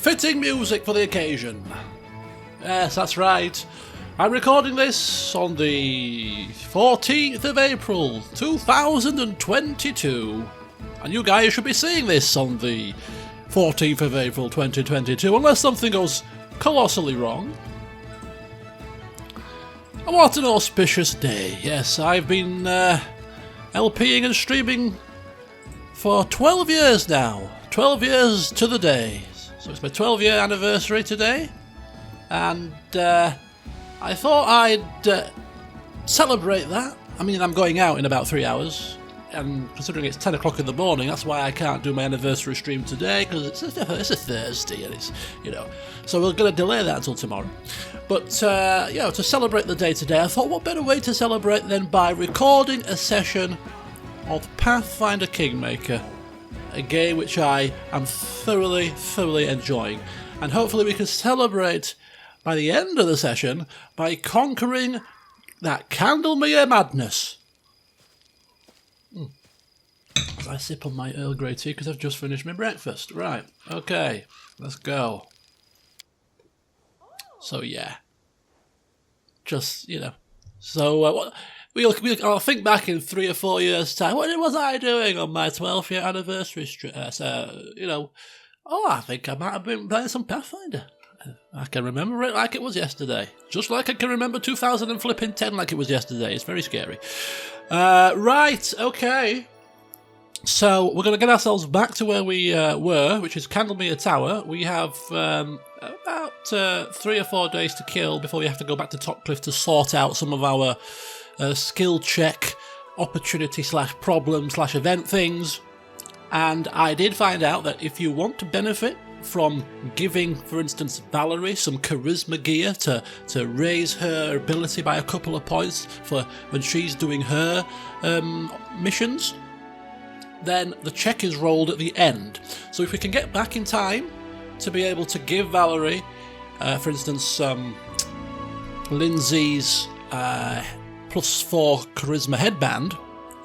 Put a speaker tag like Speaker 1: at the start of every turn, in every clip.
Speaker 1: fitting music for the occasion. Yes, that's right. I'm recording this on the 14th of April, 2022. And you guys should be seeing this on the 14th of April, 2022, unless something goes colossally wrong. And what an auspicious day. Yes, I've been LPing and streaming for 12 years now. 12 years to the day. So it's my 12-year anniversary today. And I thought I'd celebrate that. I mean, I'm going out in about 3 hours. And considering it's 10 o'clock in the morning, that's why I can't do my anniversary stream today, because it's a Thursday, and it's, so we're going to delay that until tomorrow. But, to celebrate the day today, I thought what better way to celebrate than by recording a session of Pathfinder Kingmaker, a game which I am thoroughly enjoying. And hopefully we can celebrate by the end of the session by conquering that Candlemeter madness. I sip on my Earl Grey tea because I've just finished my breakfast. Right, okay, let's go. So yeah, just, so I'll think back in 3 or 4 years' time. What was I doing on my 12th year anniversary? I think I might have been playing some Pathfinder. I can remember it like it was yesterday. Just like I can remember 2010 like it was yesterday. It's very scary. Right, okay. So we're going to get ourselves back to where we were, which is Candlemeter Tower. We have about 3 or 4 days to kill before we have to go back to Topcliffe to sort out some of our skill check, opportunity/problem/event things. And I did find out that if you want to benefit from giving, for instance, Valerie some charisma gear to raise her ability by a couple of points for when she's doing her missions, then the check is rolled at the end. So if we can get back in time to be able to give Valerie, for instance, Lindsay's +4 charisma headband,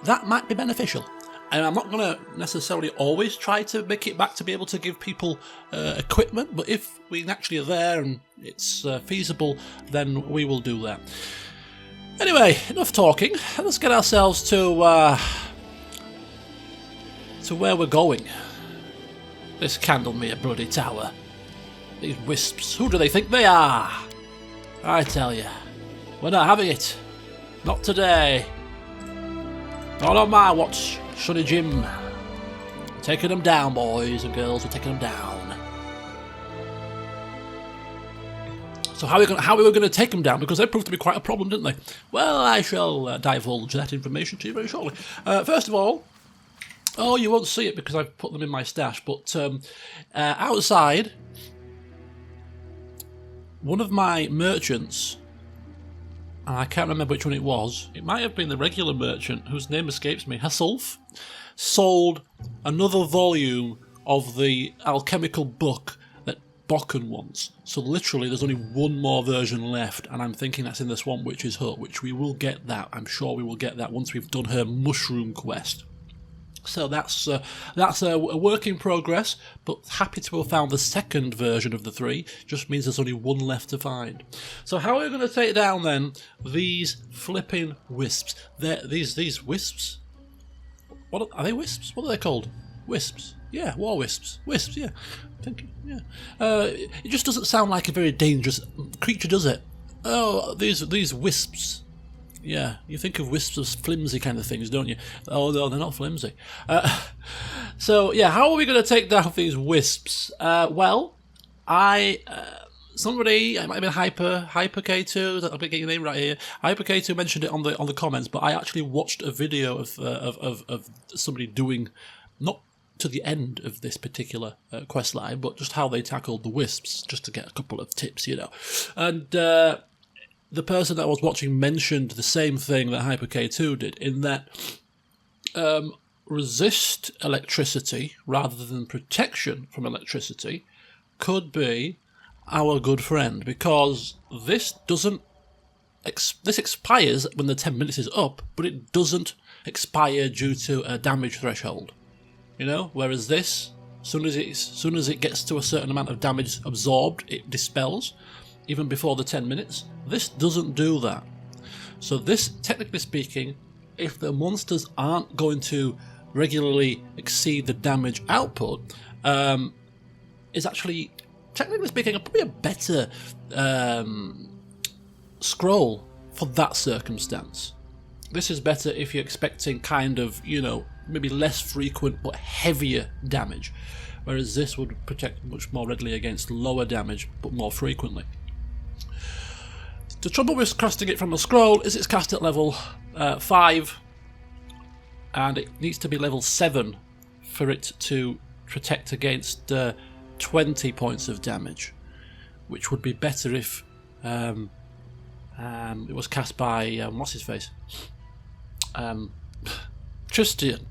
Speaker 1: that might be beneficial. And I'm not going to necessarily always try to make it back to be able to give people equipment, but if we actually are there and it's feasible, then we will do that. Anyway, enough talking. Let's get ourselves to where we're going. This Candlemeter bloody tower. These Wisps, who do they think they are? I tell you, we're not having it. Not today. Not on my watch, Sonny Jim. Taking them down, boys and girls, we're taking them down. So how are we going to take them down? Because they proved to be quite a problem, didn't they? Well, I shall divulge that information to you very shortly. First of all, you won't see it because I've put them in my stash, but outside, one of my merchants, and I can't remember which one it was, it might have been the regular merchant, whose name escapes me, Hasself, sold another volume of the alchemical book that Bokken wants. So literally there's only one more version left, and I'm thinking that's in the Swamp Witch's hut, which we will get that. I'm sure we will get that once we've done her mushroom quest. So that's a work in progress, but happy to have found the second version of the 3. Just means there's only one left to find. So how are we going to take down then these flipping Wisps? These Wisps? What are they? Wisps? What are they called? Wisps. Yeah, war wisps. Wisps. Yeah. Yeah. It just doesn't sound like a very dangerous creature, does it? Oh, these Wisps. Yeah, you think of Wisps as flimsy kind of things, don't you? Oh, no, they're not flimsy. So, yeah, how are we going to take down these Wisps? Somebody, it might have been Hyper K2, I'm getting your name right here. Hyper K2 mentioned it on the comments, but I actually watched a video of somebody doing, not to the end of this particular quest line, but just how they tackled the Wisps, just to get a couple of tips, And the person that I was watching mentioned the same thing that Hyper K2 did, in that resist electricity rather than protection from electricity could be our good friend, because this expires when the 10 minutes is up, but it doesn't expire due to a damage threshold. Whereas this Soon as it gets to a certain amount of damage absorbed, it dispels, even before the 10 minutes. This doesn't do that. So this, technically speaking, if the monsters aren't going to regularly exceed the damage output, is actually, technically speaking, probably a better scroll for that circumstance. This is better if you're expecting kind of, maybe less frequent but heavier damage, whereas this would protect much more readily against lower damage but more frequently. The trouble with casting it from a scroll is it's cast at level 5, and it needs to be level 7 for it to protect against 20 points of damage, which would be better if it was cast by what's his face, Tristan.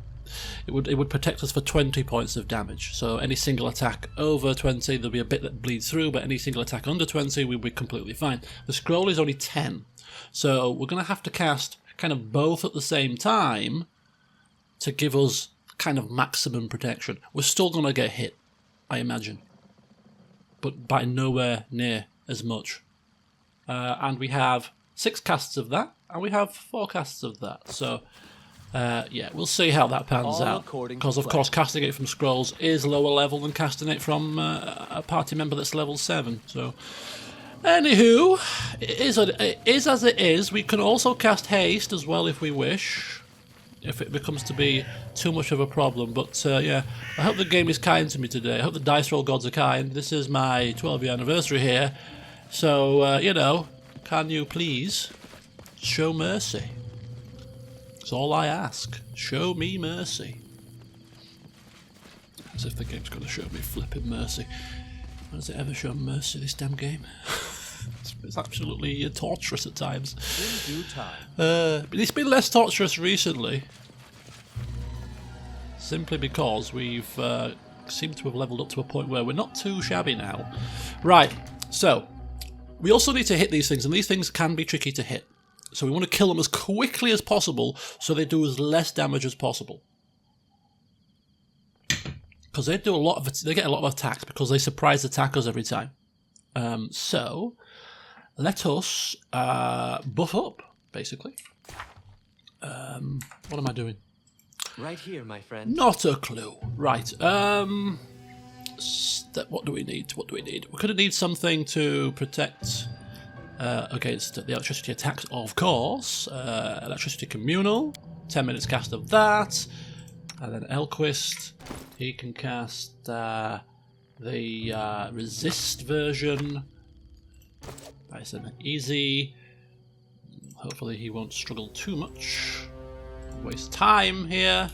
Speaker 1: It would protect us for 20 points of damage. So any single attack over 20, there'll be a bit that bleeds through, but any single attack under 20, we'll be completely fine. The scroll is only 10, so we're going to have to cast kind of both at the same time to give us kind of maximum protection. We're still going to get hit, I imagine, but by nowhere near as much. And we have 6 casts of that, and we have 4 casts of that. So yeah, we'll see how that pans out, because of course casting it from scrolls is lower level than casting it from a party member that's level 7. So anywho, it is as it is. We can also cast haste as well if we wish, if it becomes to be too much of a problem. But yeah, I hope the game is kind to me today. I hope the dice roll gods are kind. This is my 12-year anniversary here, so can you please show mercy? That's all I ask. Show me mercy. As if the game's going to show me flipping mercy. When does it ever show mercy, this damn game? It's absolutely torturous at times.
Speaker 2: In due time.
Speaker 1: But it's been less torturous recently. Simply because we've seemed to have leveled up to a point where we're not too shabby now. Right, so we also need to hit these things, and these things can be tricky to hit. So we want to kill them as quickly as possible so they do as less damage as possible. Because they get a lot of attacks because they surprise attackers every time. So let us buff up, basically. What am I doing?
Speaker 2: Right here, my friend.
Speaker 1: Not a clue. Right. What do we need? What do we need? We're going to need something to protect against the electricity attacks, of course. Electricity communal. 10 minutes cast of that. And then Elquist, he can cast the resist version. Nice and easy. Hopefully he won't struggle too much. Waste time here.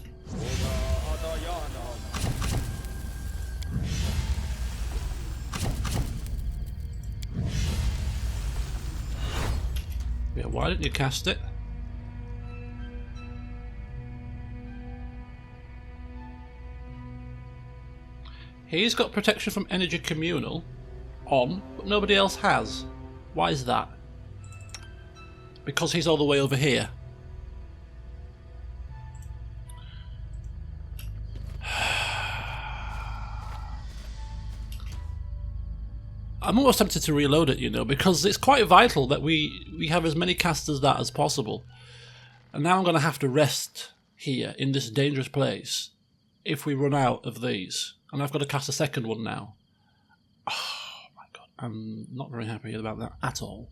Speaker 1: Yeah, why didn't you cast it? He's got protection from energy communal on, but nobody else has. Why is that? Because he's all the way over here. I'm almost tempted to reload it, because it's quite vital that we have as many casts as that as possible. And now I'm going to have to rest here in this dangerous place if we run out of these. And I've got to cast a second one now. Oh my god, I'm not very happy about that at all.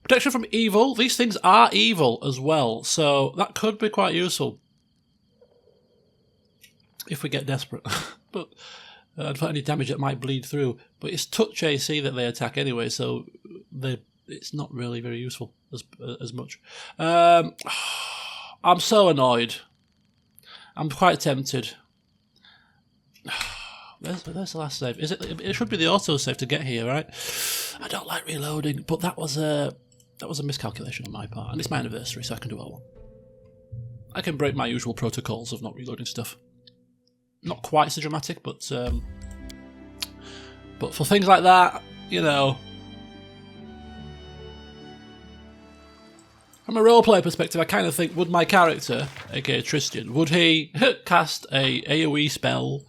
Speaker 1: Protection from evil. These things are evil as well, so that could be quite useful if we get desperate. But for any damage that might bleed through. But it's touch AC that they attack anyway, so it's not really very useful as much. I'm so annoyed. I'm quite tempted. Where's the last save? It should be the auto save to get here, right? I don't like reloading, but that was a miscalculation on my part, and it's my anniversary, so I can do what I want. I can break my usual protocols of not reloading stuff. Not quite so dramatic, but for things like that, From a roleplay perspective, I kind of think, would my character, aka Tristan, would he cast a AoE spell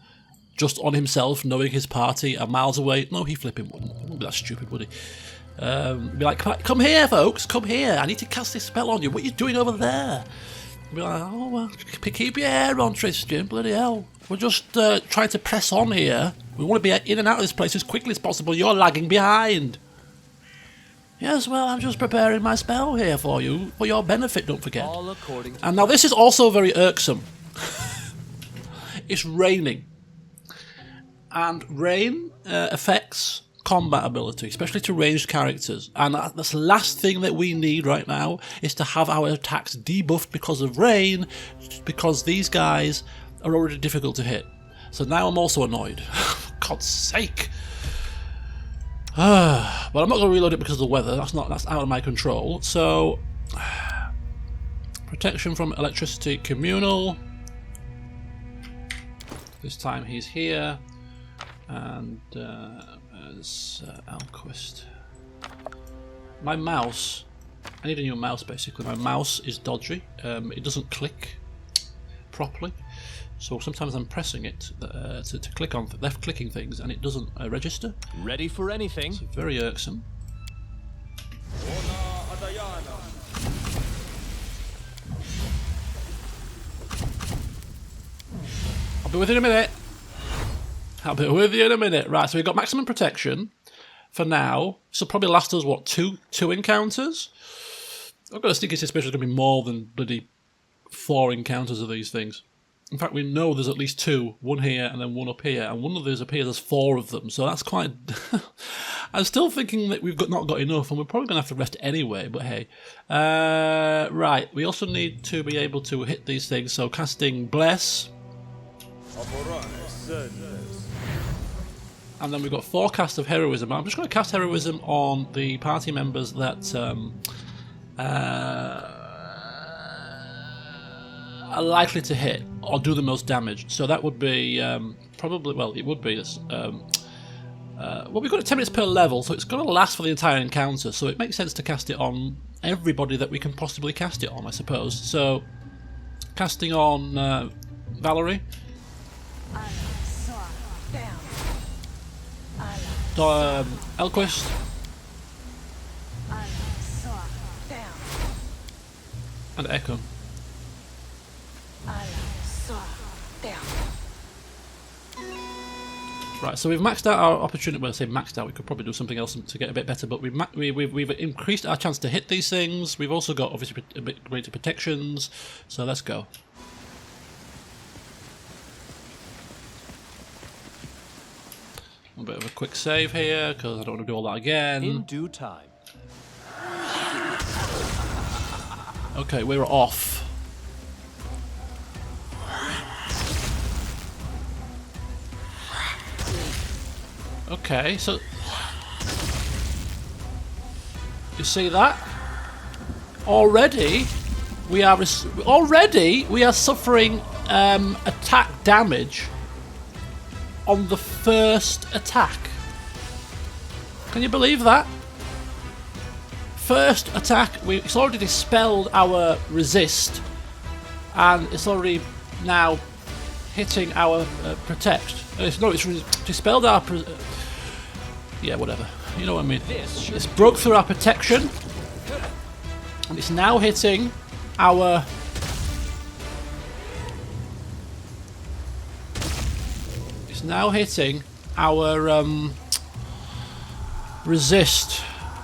Speaker 1: just on himself, knowing his party are miles away? No, he flipping wouldn't. He wouldn't be that stupid, would he? Be like, come here, folks, come here. I need to cast this spell on you. What are you doing over there? Be like, oh, well, keep your hair on, Tristan. Bloody hell. We're just trying to press on here. We want to be in and out of this place as quickly as possible. You're lagging behind. Yes, well, I'm just preparing my spell here for you, for your benefit, don't forget.
Speaker 2: All according to
Speaker 1: And now this is also very irksome. It's raining. And rain affects combat ability, especially to ranged characters. And that's the last thing that we need right now, is to have our attacks debuffed because of rain, because these guys are already difficult to hit. So now I'm also annoyed. For God's sake. But I'm not going to reload it because of the weather. That's out of my control. So, protection from electricity, communal. This time he's here, and as Alquist. My mouse. I need a new mouse basically. My mouse is dodgy. It doesn't click properly. So sometimes I'm pressing it to click on left clicking things and it doesn't register.
Speaker 2: ready for anything.
Speaker 1: It's very irksome. I'll be with you in a minute. I'll be with you in a minute. Right, so we've got maximum protection for now. This will probably last us, what, two encounters? I've got a sneaky suspicion it's going to be more than bloody 4 encounters of these things. In fact, we know there's at least 2, one here and then one up here, and one of those appears as 4 of them, so that's quite... I'm still thinking that we've not got enough, and we're probably going to have to rest anyway, but hey. Right, we also need to be able to hit these things, so casting Bless. And then we've got 4 casts of Heroism. I'm just going to cast Heroism on the party members that... are likely to hit or do the most damage. So that would be probably, well, it would be this. Well, we've got it 10 minutes per level, so it's going to last for the entire encounter. So it makes sense to cast it on everybody that we can possibly cast it on, I suppose. So, casting on Valerie. Elquist. And Echo. Right, so we've maxed out our opportunity. Well, I say maxed out, we could probably do something else to get a bit better, but we've increased our chance to hit these things. We've also got, obviously, a bit greater protections, so let's go. A bit of a quick save here, because I don't want to do all that again.
Speaker 2: In due time.
Speaker 1: Okay, we're off. Okay, so you see that? Already we are suffering attack damage on the first attack. Can you believe that? First attack, it's already dispelled our resist, and it's already now hitting our protect. It's dispelled our... yeah, whatever. You know what I mean. It's broke through our protection, and it's now hitting our... It's now hitting our resist.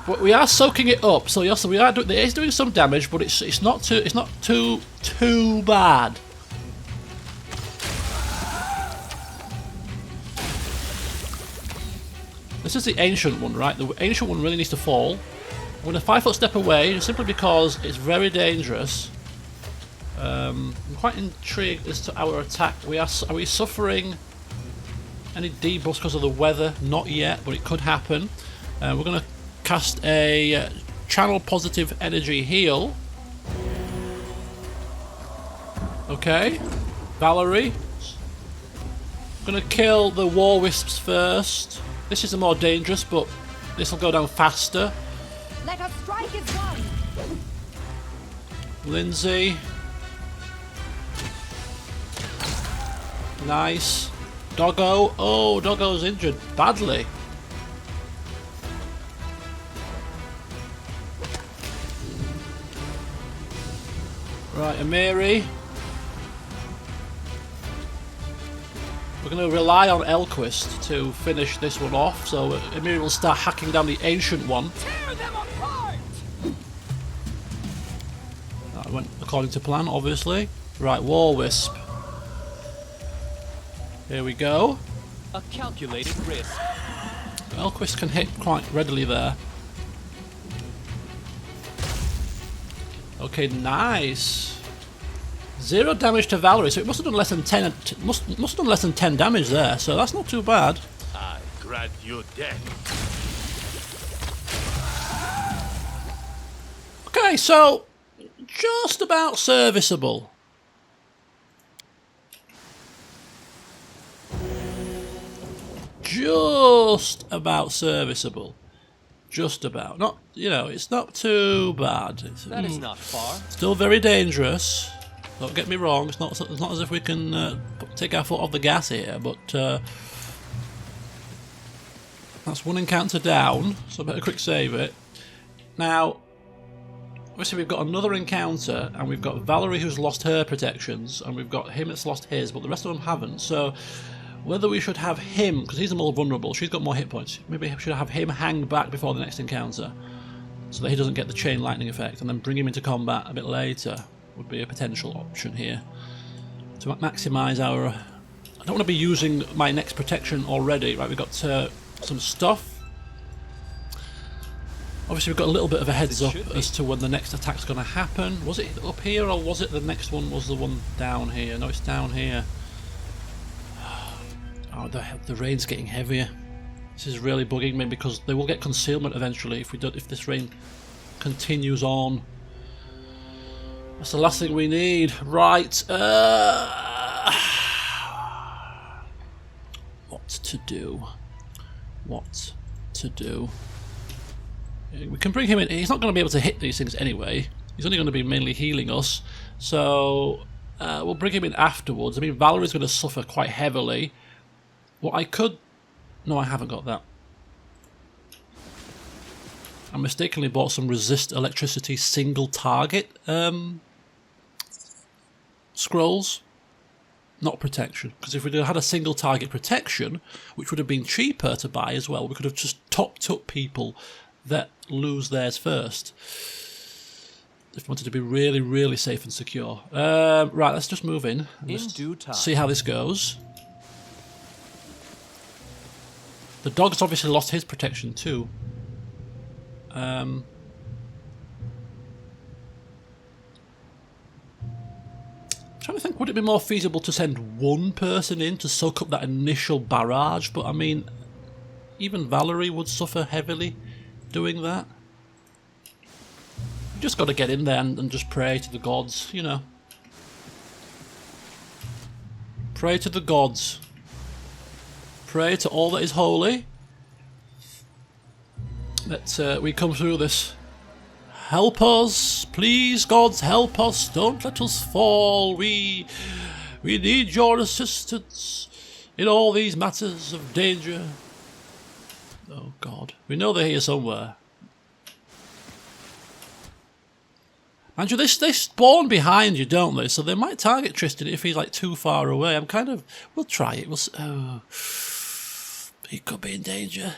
Speaker 1: But we are soaking it up, so yes, we are. It is doing some damage, but it's not too bad. This is the ancient one, right? The ancient one really needs to fall. I'm going to 5-foot step away, simply because it's very dangerous. I'm quite intrigued as to our attack. Are we suffering any debuffs because of the weather? Not yet, but it could happen. We're going to cast a channel positive energy heal. Okay, Valerie. I'm going to kill the war wisps first. This is the more dangerous, but this will go down faster.
Speaker 3: Let us strike as one.
Speaker 1: Lindsay. Nice. Doggo. Oh, Doggo's injured badly. Right, Amiri. We're going to rely on Elquist to finish this one off, so Amiri will start hacking down the ancient one.
Speaker 2: Tear them apart!
Speaker 1: That went according to plan, obviously. Right, War Wisp. Here we go.
Speaker 2: A calculated risk.
Speaker 1: Elquist can hit quite readily there. Okay, nice. 0 damage to Valerie, so it must have done less than 10. Must have done less than 10 damage there, so that's not too bad.
Speaker 3: I grant you death.
Speaker 1: Okay, so just about serviceable. Just about serviceable. Just about. Not, you know, it's not too bad.
Speaker 2: That is not far.
Speaker 1: Still very dangerous. Don't get me wrong. It's not as if we can take our foot off the gas here, but that's one encounter down. So I better quick save it. Now, obviously we've got another encounter, and we've got Valerie who's lost her protections, and we've got him that's lost his, but the rest of them haven't. So whether we should have him, because he's the more vulnerable, she's got more hit points, maybe we should have him hang back before the next encounter so that he doesn't get the chain lightning effect, and then bring him into combat a bit later would be a potential option here to maximise our... I don't want to be using my next protection already. Right, we've got some stuff. Obviously we've got a little bit of a heads up as to when the next attack's going to happen. Was it up here, or was it the next one was the one down here? No, it's down here. Oh, the rain's getting heavier. This is really bugging me, because they will get concealment eventually if this rain continues on. That's the last thing we need. Right. What to do? What to do? We can bring him in. He's not going to be able to hit these things anyway. He's only going to be mainly healing us. So we'll bring him in afterwards. I mean, Valerie's going to suffer quite heavily. What I could... No, I haven't got that. I mistakenly bought some resist electricity single target scrolls. Not protection. Because if we had a single target protection, which would have been cheaper to buy as well, we could have just topped up people that lose theirs first. If we wanted to be really, really safe and secure. Right, let's just move in.
Speaker 2: In due time.
Speaker 1: See how this goes. The dog's obviously lost his protection too. Trying to think, would it be more feasible to send one person in to soak up that initial barrage? But I mean, even Valerie would suffer heavily doing that. You just got to get in there and just pray to the gods, you know. Pray to the gods. Pray to all that is holy that we come through this. Help us, please, gods, help us. Don't let us fall. We need your assistance in all these matters of danger. Oh God, we know they're here somewhere. Andrew, they spawn behind you, don't they? So they might target Tristan if he's like too far away. We'll try it. Oh, he could be in danger.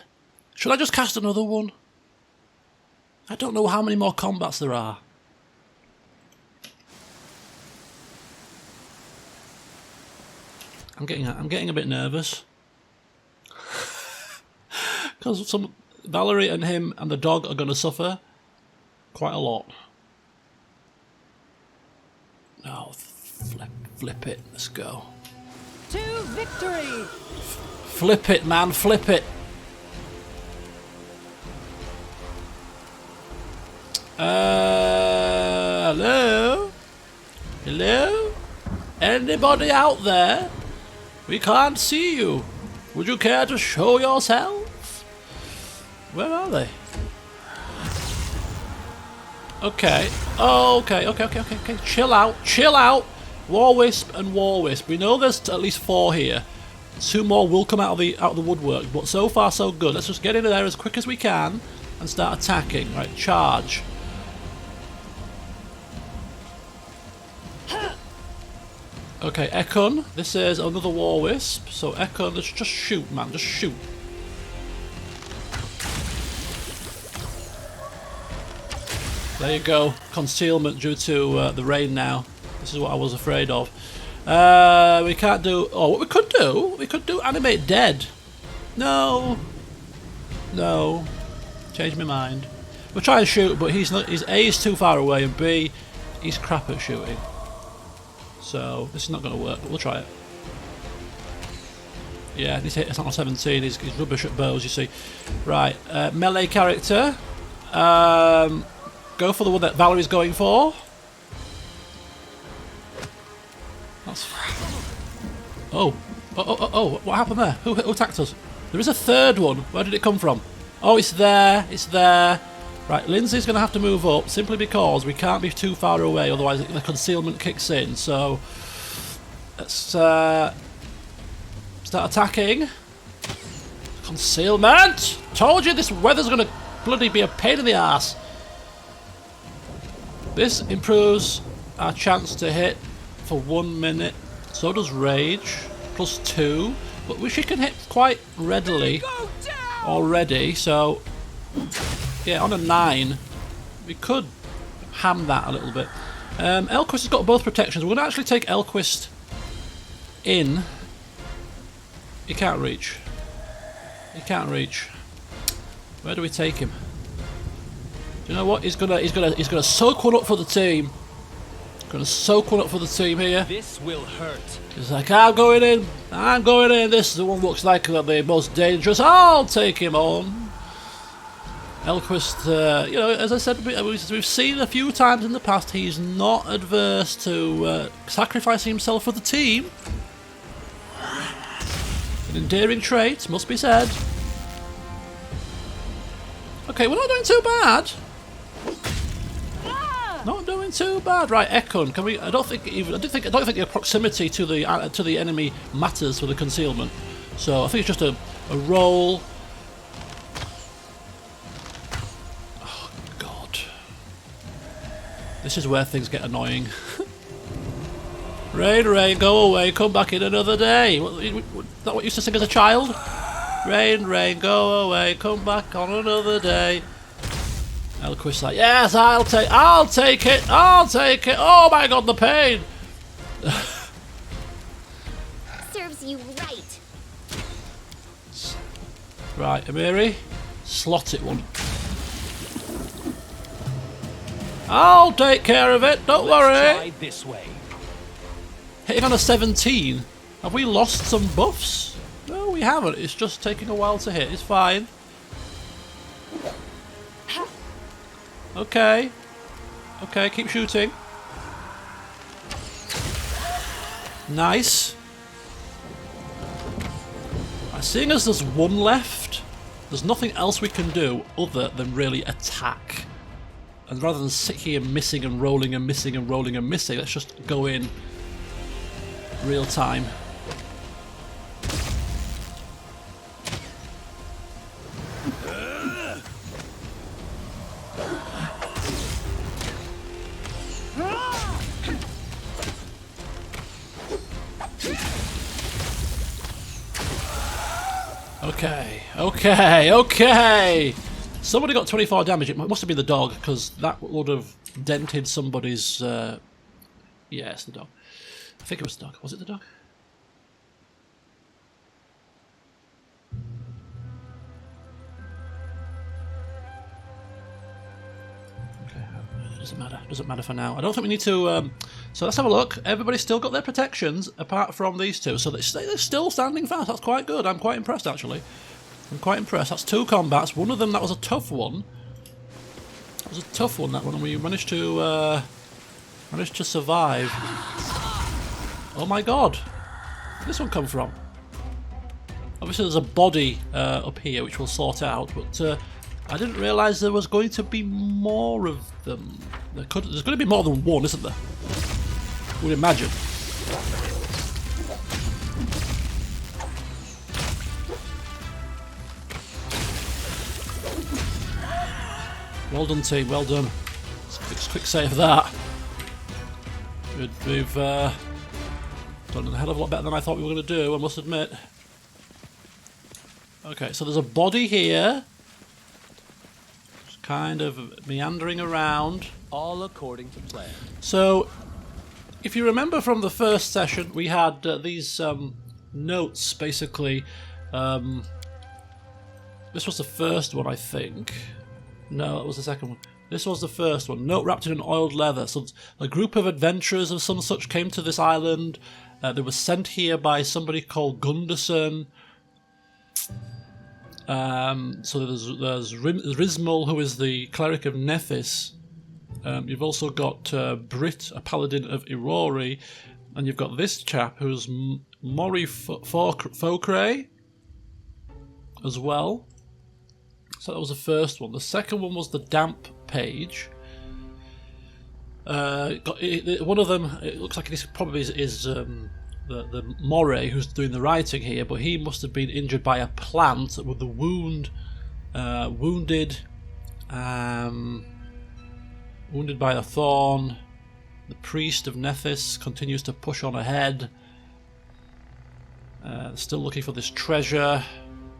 Speaker 1: Should I just cast another one? I don't know how many more combats there are. I'm getting a bit nervous. Because Valerie and him and the dog are going to suffer quite a lot. Oh, flip it. Let's go.
Speaker 4: To victory!
Speaker 1: Flip it, man, flip it. Hello? Hello? Anybody out there? We can't see you. Would you care to show yourself? Where are they? Okay. Okay. Chill out. War Wisp and War Wisp. We know there's at least 4 here. 2 more will come out of the woodwork, but so far so good. Let's just get into there as quick as we can and start attacking. Right, charge. Okay, Ekon. This is another War Wisp. So Ekon, let's just shoot, man. Just shoot. There you go. Concealment due to the rain now. This is what I was afraid of. We can't do... Oh, what we could do animate dead. No. Change my mind. We'll try and shoot, but he's not. His A is too far away, and B, he's crap at shooting. So this is not going to work, but we'll try it. Yeah, he's hit. It's not on 17. He's rubbish at bows, you see. Right, melee character. Go for the one that Valerie's going for. That's... Oh, what happened there? Who attacked us? There is a third one. Where did it come from? Oh, it's there. Right, Lindsay's going to have to move up simply because we can't be too far away, otherwise the concealment kicks in. So let's start attacking. Concealment! Told you this weather's going to bloody be a pain in the ass. This improves our chance to hit for 1 minute. So does Rage, +2. But she can hit quite readily already, so yeah, on a 9 we could ham that a little bit. Elquist has got both protections. We're going to actually take Elquist in. He can't reach. Where do we take him? Do you know what? He's gonna soak one up for the team. Here.
Speaker 2: This will hurt.
Speaker 1: He's like, I'm going in. This is the one looks like the most dangerous. I'll take him on. Elquist, you know, as I said, we've seen a few times in the past, he's not adverse to sacrificing himself for the team. An endearing trait, must be said. Okay, we're not doing too bad. Not doing too bad, right? Ekon, can we? I don't think the proximity to the enemy matters for the concealment. So I think it's just a roll. Oh God, this is where things get annoying. Rain, go away, come back in another day. Is that what you used to sing as a child? Rain, go away, come back on another day. Elquist's like, yes, I'll take it. Oh my God, the pain.
Speaker 5: Serves you right.
Speaker 1: Right, Amiri, slot it one. I'll take care of it. Don't worry.
Speaker 2: Try this way.
Speaker 1: Hitting on a 17. Have we lost some buffs? No, we haven't. It's just taking a while to hit. It's fine. Okay, keep shooting. Nice. Seeing as there's one left, there's nothing else we can do other than really attack. And rather than sit here missing and rolling and missing and rolling and missing, let's just go in real time. Okay. Somebody got 24 damage. It must have been the dog, because that would have dented somebody's... Yeah, it's the dog. I think it was the dog. Was it the dog? Doesn't matter for now. I don't think we need to... so let's have a look. Everybody's still got their protections, apart from these two. So they're still standing fast. That's quite good. I'm quite impressed, actually. I'm quite impressed. That's 2 combats. One of them, that was a tough one. It was a tough one, that one. And we managed to survive. Oh my God. Where did this one come from? Obviously there's a body up here, which we'll sort out. But I didn't realise there was going to be more of them. There's going to be more than one, isn't there? I would imagine. Well done, team. Well done. Quick save that. We've done a hell of a lot better than I thought we were going to do, I must admit. Okay, so there's a body here. Just kind of meandering around.
Speaker 2: All according to plan.
Speaker 1: So, if you remember from the first session, we had these notes, basically. This was the first one, I think. No, it was the second one. This was the first one. Note wrapped in an oiled leather. So a group of adventurers of some such came to this island. They were sent here by somebody called Gunderson. So there's Rismal, who is the cleric of Nethys. You've also got Brit, a paladin of Irori. And you've got this chap who's Mori Fokre as well. So that was the first one. The second one was the damp page. One of them, it looks like this probably is the Moray who's doing the writing here, but he must have been injured by a plant with the wounded by a thorn. The priest of Nethys continues to push on ahead. Still looking for this treasure.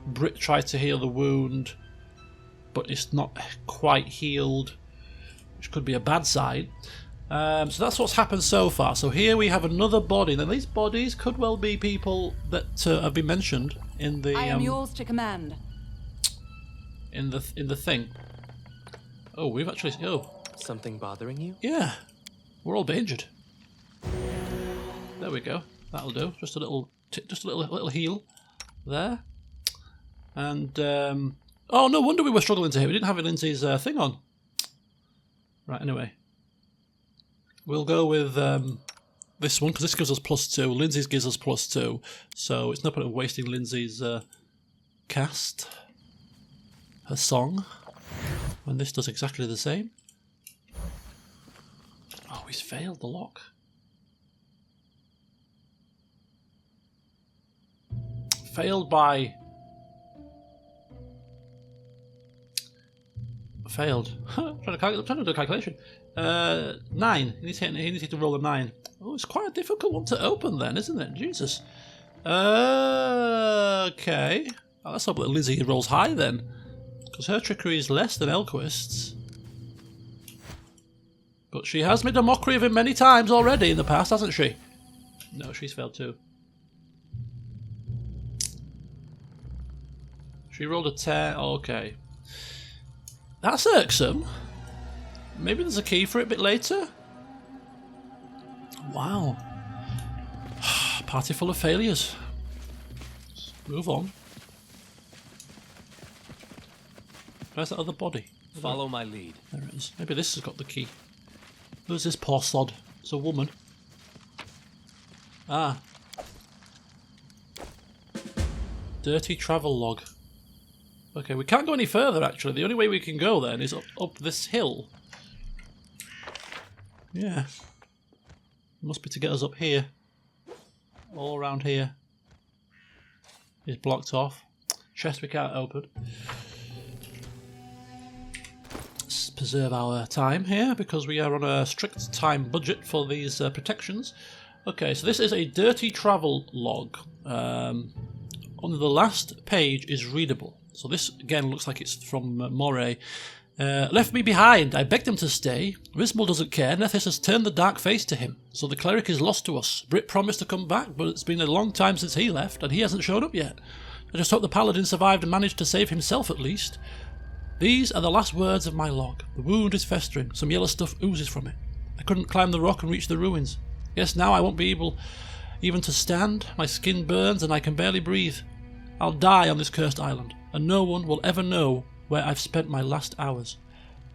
Speaker 1: Brit tried to heal the wound, but it's not quite healed, which could be a bad sign. So that's what's happened so far. So here we have another body. Now these bodies could well be people that have been mentioned in the.
Speaker 4: I am yours to command.
Speaker 1: In the thing. Oh, we've actually. Oh,
Speaker 2: Something bothering you?
Speaker 1: yeah, we're all a bit injured. There we go. That'll do. Just a little heal there. And oh, no wonder we were struggling to hit. We didn't have Lindsay's thing on. Right, anyway. We'll go with this one, because this gives us +2. Lindsay's gives us +2. So it's no point of wasting Lindsay's cast. Her song. When this does exactly the same. Oh, he's failed the lock. Failed by... Failed. I'm trying to do a calculation. 9. He needs to roll a 9. Oh, it's quite a difficult one to open then, isn't it? Jesus. Okay. Oh, let's hope that Lizzie rolls high then. Because her trickery is less than Elquist's. But she has made a mockery of him many times already in the past, hasn't she? No, she's failed too. She rolled a 10. Okay. That's irksome. Maybe there's a key for it a bit later. Wow. Party full of failures. Let's move on. Where's that other body?
Speaker 2: Follow my lead.
Speaker 1: There it is. Maybe this has got the key. Who's this poor sod? It's a woman. Ah. Dirty travel log. Okay, we can't go any further actually. The only way we can go then is up this hill. Yeah. Must be to get us up here. All around here. Is blocked off. Chest we can't open. Let's preserve our time here because we are on a strict time budget for these protections. Okay, so this is a dirty travel log. On the last page is readable. So this again looks like it's from Moray. Left me behind. I begged him to stay. Rismal doesn't care. Nethys has turned the dark face to him. So the cleric is lost to us. Brit promised to come back, but it's been a long time since he left, and he hasn't showed up yet. I just hope the paladin survived and managed to save himself at least. These are the last words of my log. The wound is festering. Some yellow stuff oozes from it. I couldn't climb the rock and reach the ruins. Guess now I won't be able even to stand. My skin burns and I can barely breathe. I'll die on this cursed island, and no one will ever know where I've spent my last hours.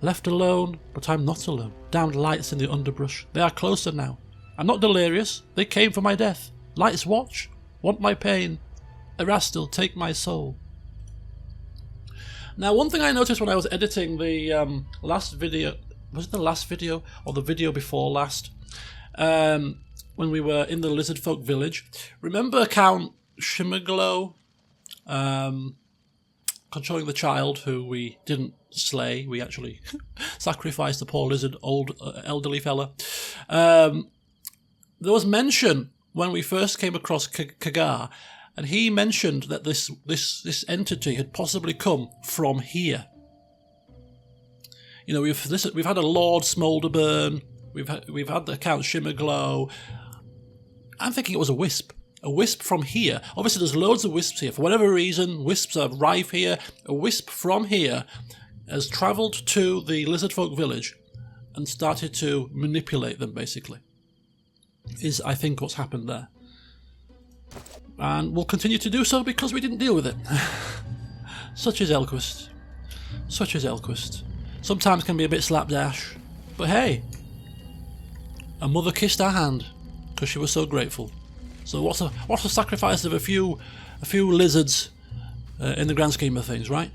Speaker 1: Left alone, but I'm not alone. Damned lights in the underbrush. They are closer now. I'm not delirious. They came for my death. Lights watch. Want my pain. Erastil, take my soul. Now, one thing I noticed when I was editing the last video, was it the last video or the video before last? When we were in the lizard folk village. Remember Count Shimmerglow controlling the child who we didn't slay? We actually sacrificed the poor lizard, elderly fella. There was mention when we first came across Kagar, and he mentioned that this entity had possibly come from here. You know, we've had a Lord Smolderburn, we've had the Count Shimmerglow. I'm thinking it was a wisp. A wisp from here. Obviously, there's loads of wisps here. For whatever reason, wisps are rife here. A wisp from here has travelled to the lizard folk village and started to manipulate them, basically. Is, I think, what's happened there. And we'll continue to do so because we didn't deal with it. Such is Elquist. Such is Elquist. Sometimes can be a bit slapdash. But hey, a mother kissed our hand because she was so grateful. So what's a sacrifice of a few lizards in the grand scheme of things, right?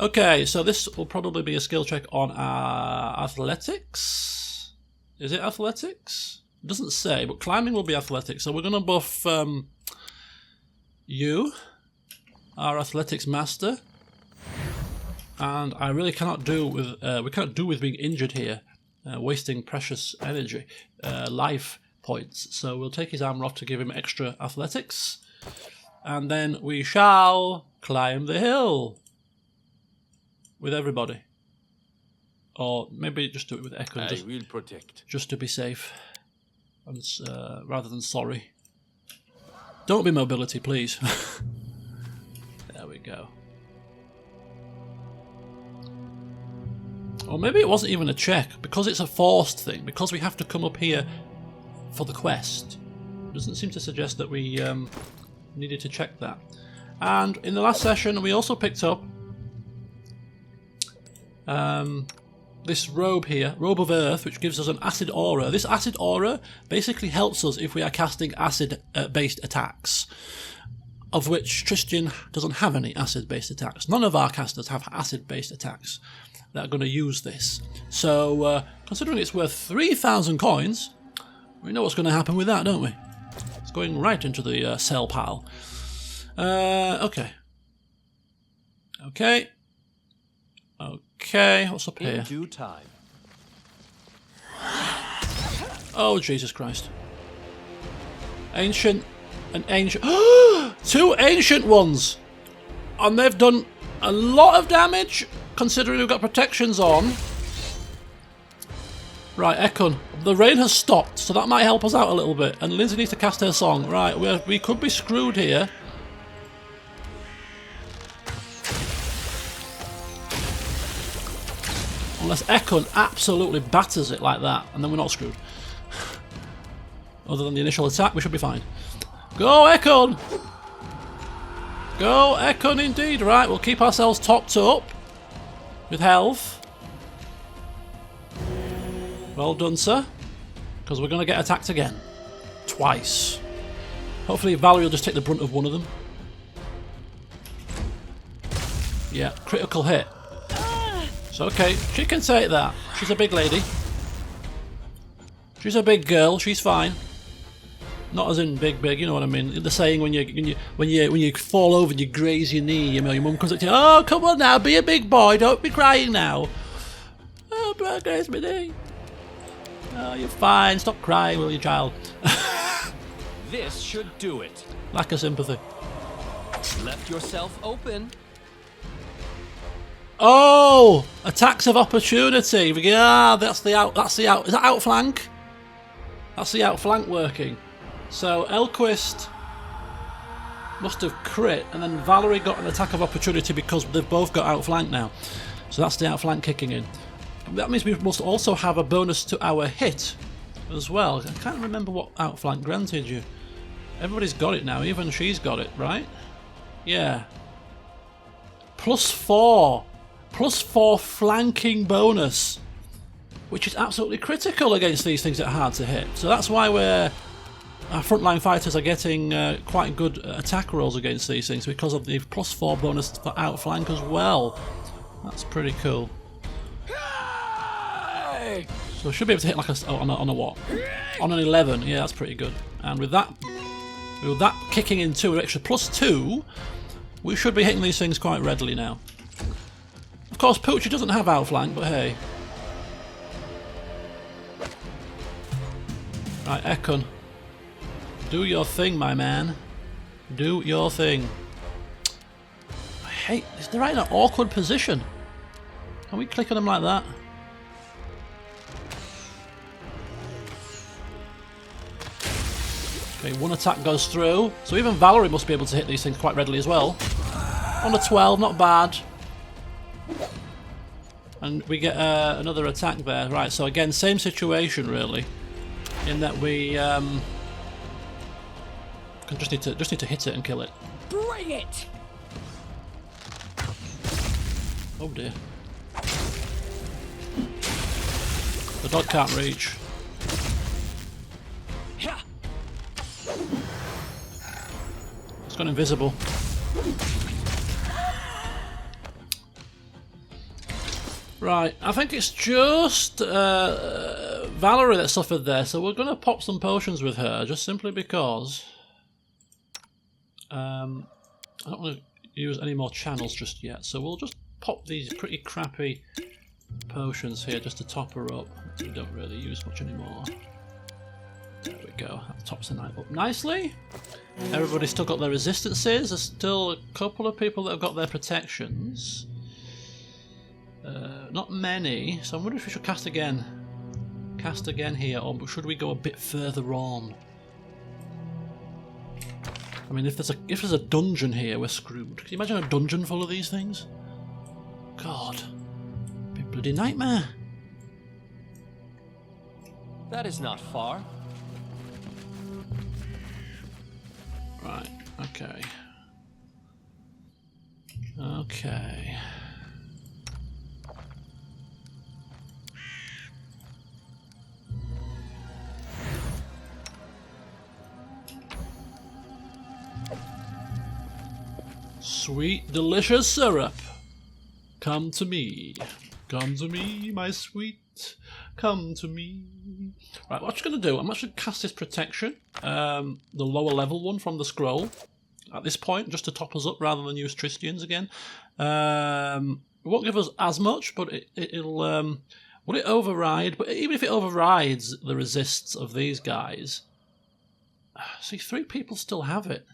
Speaker 1: Okay, so this will probably be a skill check on our athletics. Is it athletics? It doesn't say, but climbing will be athletics. So we're going to buff you, our athletics master, and I really cannot do with we can't do with being injured here, wasting precious energy, life points. So we'll take his armor off to give him extra athletics, and then we shall climb the hill with everybody, or maybe just do it with Echo.
Speaker 3: I will protect.
Speaker 1: Just to be safe, and rather than sorry. Don't be mobility, please. There we go. Or maybe it wasn't even a check because it's a forced thing. Because we have to come up here for the quest. Doesn't seem to suggest that we needed to check that. And in the last session we also picked up this robe here, Robe of Earth, which gives us an acid aura. This acid aura basically helps us if we are casting acid based attacks, of which Tristan doesn't have any acid based attacks. None of our casters have acid based attacks that are going to use this. So considering it's worth 3,000 coins, we know what's going to happen with that, don't we? It's going right into the sell pile. Okay. Okay. Okay, what's up here?
Speaker 2: In due time.
Speaker 1: Oh, Jesus Christ. Ancient and ancient. 2 ancient ones! And they've done a lot of damage, considering we've got protections on. Right, Ekon. The rain has stopped, so that might help us out a little bit. And Lindsay needs to cast her song. Right, we could be screwed here. Unless Ekon absolutely batters it like that, and then we're not screwed. Other than the initial attack, we should be fine. Go, Ekon! Go, Ekon, indeed. Right, we'll keep ourselves topped up with health. Well done, sir. Because we're going to get attacked again. Twice. Hopefully Valerie will just take the brunt of one of them. Yeah, critical hit. It's okay, she can take that. She's a big lady. She's a big girl, she's fine. Not as in big, you know what I mean. The saying when you fall over and you graze your knee, you know, your mum comes up to you, oh, come on now, be a big boy, don't be crying now. Oh, but I graze my knee. Oh, you're fine, stop crying, will you, child?
Speaker 2: This should do it.
Speaker 1: Lack of sympathy.
Speaker 2: Left yourself open.
Speaker 1: Oh, attacks of opportunity. Yeah, that's the out. Is that outflank? That's the outflank working. So Elquist must have crit, and then Valerie got an attack of opportunity because they've both got outflank now. So that's the outflank kicking in. That means we must also have a bonus to our hit as well. I can't remember what outflank granted you. Everybody's got it now, even she's got it, right? Yeah. +4. +4 flanking bonus, which is absolutely critical against these things that are hard to hit. So that's why our frontline fighters are getting quite good attack rolls against these things, because of the +4 bonus for outflank as well. That's pretty cool. So I should be able to hit like on a what? On an 11. Yeah, that's pretty good. And with that kicking in 2 extra +2, we should be hitting these things quite readily now. Of course, Poochie doesn't have outflank, but hey. Right, Ekon. Do your thing, my man. Do your thing. I hate... They're right in an awkward position. Can we click on them like that? Okay, one attack goes through. So even Valerie must be able to hit these things quite readily as well. On a 12, not bad. And we get another attack there. Right, so again, same situation really. In that we just need to hit it and kill it.
Speaker 4: Bring it!
Speaker 1: Oh dear. The dog can't reach. It's gone invisible. Right, I think it's just Valerie that suffered there, so we're going to pop some potions with her, just simply because I don't want to use any more channels just yet, so we'll just pop these pretty crappy potions here just to top her up. We don't really use much anymore. There we go, that tops the night up nicely. Everybody's still got their resistances, there's still a couple of people that have got their protections. Not many, so I wonder if we should cast again. Cast again here, or should we go a bit further on? I mean, if there's a dungeon here, we're screwed. Can you imagine a dungeon full of these things? God, it'd be a bloody nightmare.
Speaker 2: That is not far.
Speaker 1: Right, okay. Okay. Sweet, delicious syrup. Come to me. Come to me, my sweet. Come to me. Right, what I'm just going to do, I'm actually going to cast this protection. The lower level one from the scroll. At this point, just to top us up rather than use Tristian's again. It won't give us as much, but it'll... will it override? But even if it overrides the resists of these guys... See, 3 people still have it.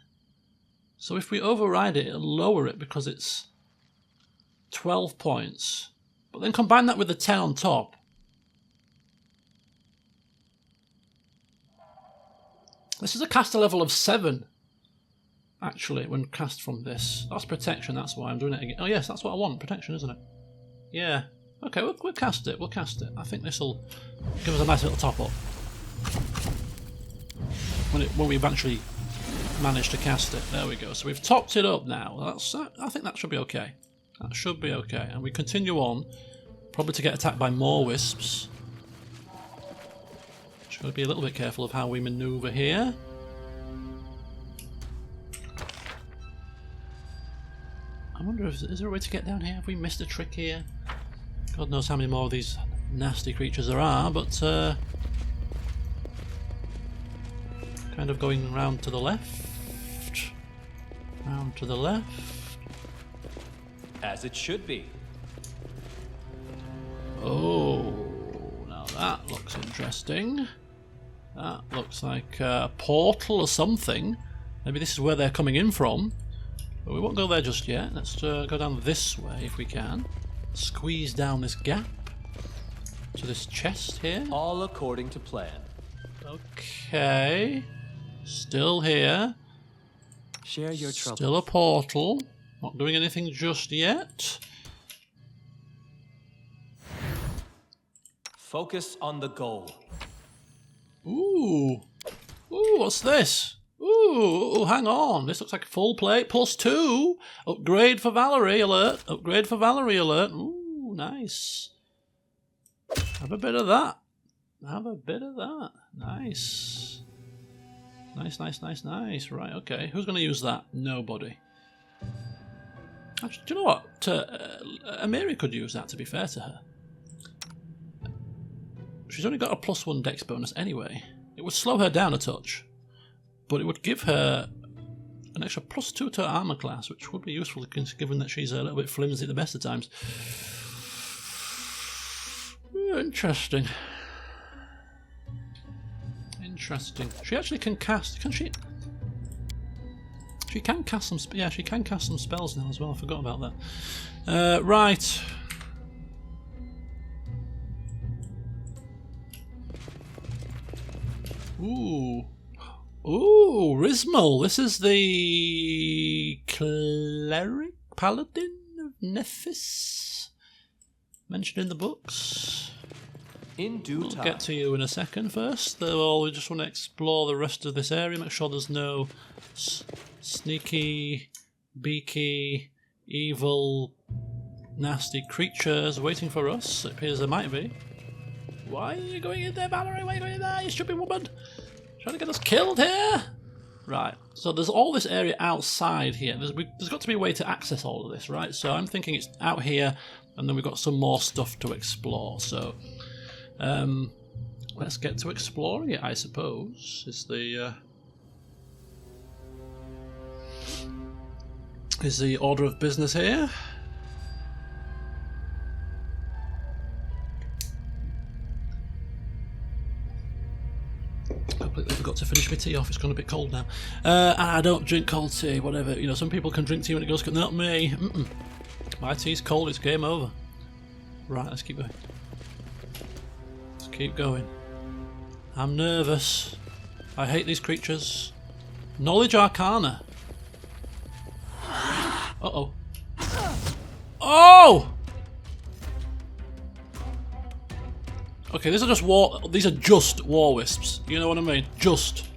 Speaker 1: So if we override it, it'll lower it because it's 12 points. But then combine that with the 10 on top. This is a caster level of 7, actually, when cast from this. That's protection, that's why I'm doing it again. Oh yes, that's what I want, protection, isn't it? Yeah. Okay, we'll cast it, I think this will give us a nice little top up. When we eventually manage to cast it. There we go. So we've topped it up now. I think that should be okay. That should be okay. And we continue on, probably to get attacked by more wisps. Just got to be a little bit careful of how we manoeuvre here. I wonder if is there a way to get down here? Have we missed a trick here? God knows how many more of these nasty creatures there are, but kind of going round to the left. Round to the left.
Speaker 2: As it should be.
Speaker 1: Oh, now that looks interesting. That looks like a portal or something. Maybe this is where they're coming in from. But we won't go there just yet. Let's go down this way if we can. Squeeze down this gap to this chest here.
Speaker 2: All according to plan.
Speaker 1: Okay. Still here.
Speaker 2: Share your trouble.
Speaker 1: Still a portal. Not doing anything just yet.
Speaker 2: Focus on the goal.
Speaker 1: Ooh. Ooh, what's this? Ooh, hang on. This looks like full plate +2. Upgrade for Valerie alert. Upgrade for Valerie alert. Ooh, nice. Have a bit of that. Have a bit of that. Nice. Nice. Right, okay. Who's going to use that? Nobody. Actually, do you know what? Amiri could use that, to be fair to her. She's only got a +1 dex bonus anyway. It would slow her down a touch, but it would give her an extra +2 to her armor class, which would be useful given that she's a little bit flimsy at the best of times. Interesting. Interesting. She actually can cast, can she? She can cast some, yeah, she can cast some spells now as well. I forgot about that. Right. Ooh. Ooh, Rismal. This is the cleric paladin of Nephis, mentioned in the books.
Speaker 2: In due
Speaker 1: We'll
Speaker 2: time.
Speaker 1: get to you in a second first. Though we just want to explore the rest of this area, make sure there's no sneaky, beaky, evil, nasty creatures waiting for us. It appears there might be. Why are you going in there, Valerie? Why are you going in there, you stupid woman? Trying to get us killed here? Right, so there's all this area outside here. There's got to be a way to access all of this, right? So I'm thinking it's out here, and then we've got some more stuff to explore. So let's get to exploring it, I suppose. Is the order of business here? Completely forgot to finish my tea off. It's gone a bit cold now. And I don't drink cold tea, whatever. You know, some people can drink tea when it goes cold. Not me. My tea's cold, it's game over. Right, let's keep going. Let's keep going. I'm nervous. I hate these creatures. Knowledge Arcana. Uh-oh. Oh! Okay, these are just war wisps. You know what I mean? Just.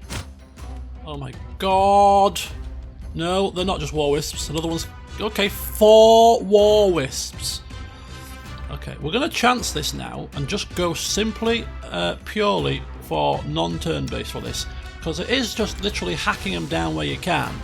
Speaker 1: Oh my god. No, they're not just war wisps. Another one's... Okay, 4 war wisps. Okay, we're going to chance this now and just go simply, purely for non-turn based for this. Because it is just literally hacking them down where you can.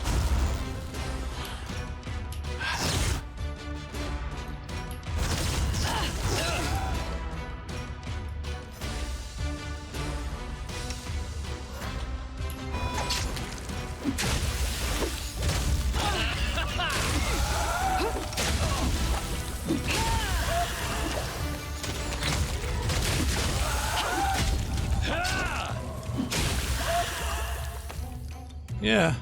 Speaker 1: Yeah.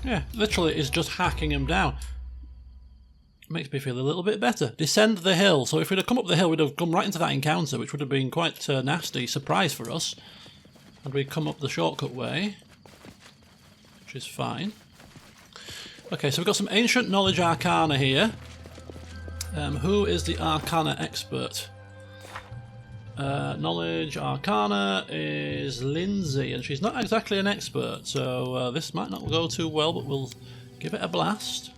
Speaker 1: Yeah, literally it's just hacking him down. Makes me feel a little bit better. Descend the hill. So if we'd have come up the hill, we'd have come right into that encounter, which would have been quite a nasty surprise for us. And we'd come up the shortcut way, which is fine. Okay, so we've got some Ancient Knowledge Arcana here. Who is the Arcana expert? Knowledge Arcana is Lindsay, and she's not exactly an expert, so this might not go too well, but we'll give it a blast.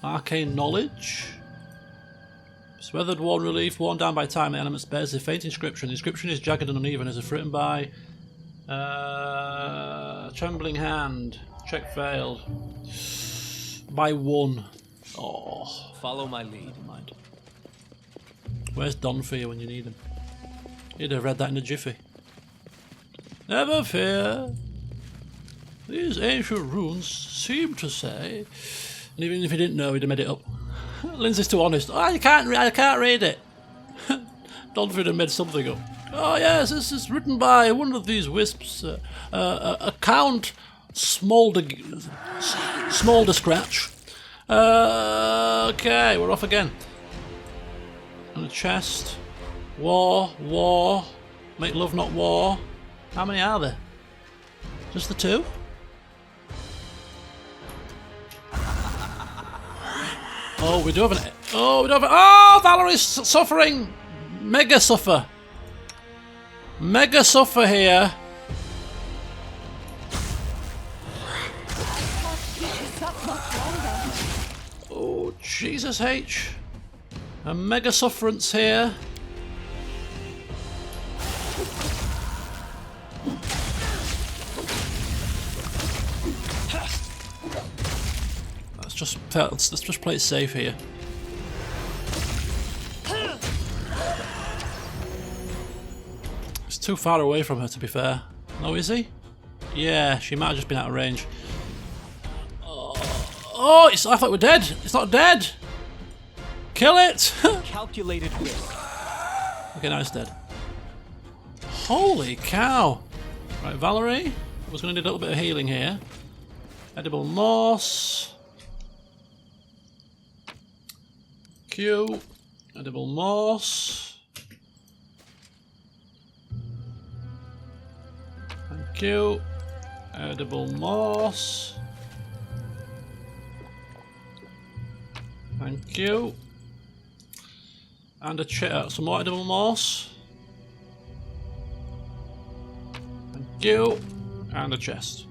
Speaker 1: Arcane Knowledge. Weathered, worn relief, worn down by time, the elements bears a faint inscription. The inscription is jagged and uneven, is written by Trembling Hand. Check failed. By 1. Oh.
Speaker 2: Follow my lead.
Speaker 1: Never mind. Where's Don for you when you need him? He'd have read that in a jiffy. Never fear. These ancient runes seem to say... And even if he didn't know, he'd have made it up. Lindsay's too honest. Oh, I can't read it. Donford had made something up. Oh yes, this is written by one of these wisps. A Count Smolder Scratch. Okay, we're off again. And a chest. War. Make love, not war. How many are there? Just the 2? Oh, we do have an... Oh, Valerie's suffering! Mega suffer. Mega suffer here. Oh, Jesus H. A mega sufferance here. Let's just play it safe here. It's too far away from her, to be fair. No, is he? Yeah, she might have just been out of range. Oh, I thought we're dead. It's not dead. Kill it.
Speaker 2: Calculated risk.
Speaker 1: Okay, now it's dead. Holy cow. Right, Valerie. I was going to need a little bit of healing here. Edible moss. Q. Edible moss. Thank you. Edible moss. Thank you. And some more edible moss. Thank you. And a chest.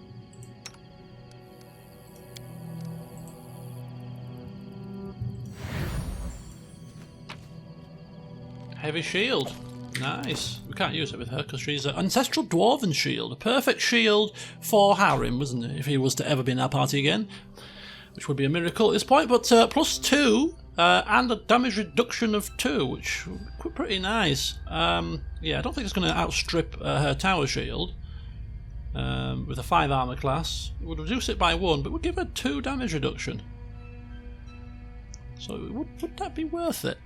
Speaker 1: Heavy shield. Nice. We can't use it with her because she's an ancestral dwarven shield. A perfect shield for Harrim, wasn't it? If he was to ever be in our party again. Which would be a miracle at this point. But +2 and a damage reduction of 2, which would be pretty nice. Yeah, I don't think it's going to outstrip her tower shield. With a 5 armor class. It would reduce it by 1, but it would give her 2 damage reduction. So would that be worth it?